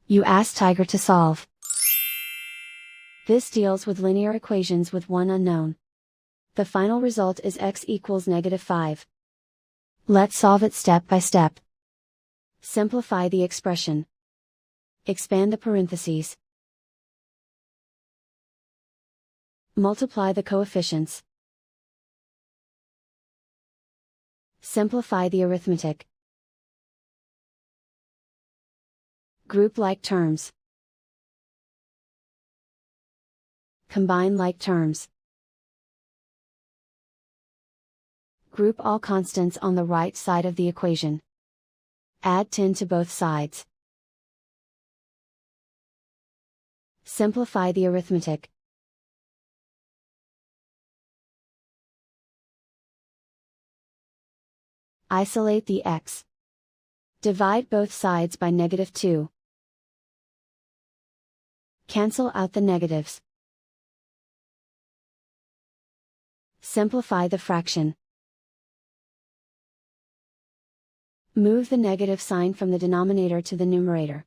You ask Tiger to solve. This deals with linear equations with one unknown. The final result is x equals -5. Let's solve it step by step. Simplify the expression. Expand the parentheses. Multiply the coefficients. Simplify the arithmetic. Group like terms. Combine like terms. Group all constants on the right side of the equation. Add 10 to both sides. Simplify the arithmetic. Isolate the x. Divide both sides by -2. Cancel out the negatives. Simplify the fraction. Move the negative sign from the denominator to the numerator.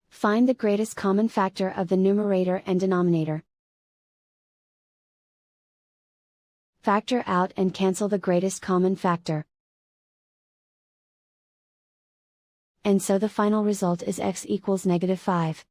Find the greatest common factor of the numerator and denominator. Factor out and cancel the greatest common factor. And so the final result is x equals -5.